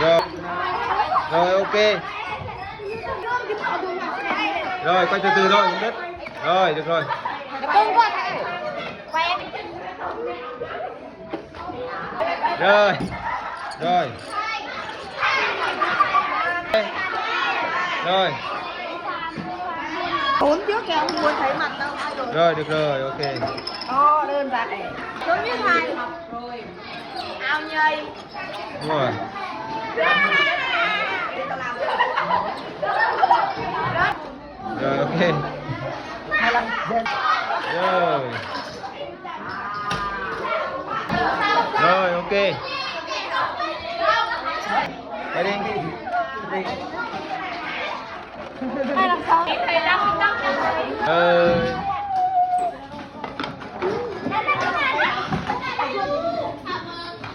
Rồi. Rồi ok. Rồi quay từ từ thôi, không đứt. Rồi được rồi. Rồi. Rồi. Rồi. Bốn trước kìa, không muốn thấy mặt đâu. Rồi được rồi, ok. Đơn giản này. Giống như thầy. Ao nhây. Đúng rồi. Rồi ok. Rồi. Rồi ok. Đây đi. Hay làm sao? Ờ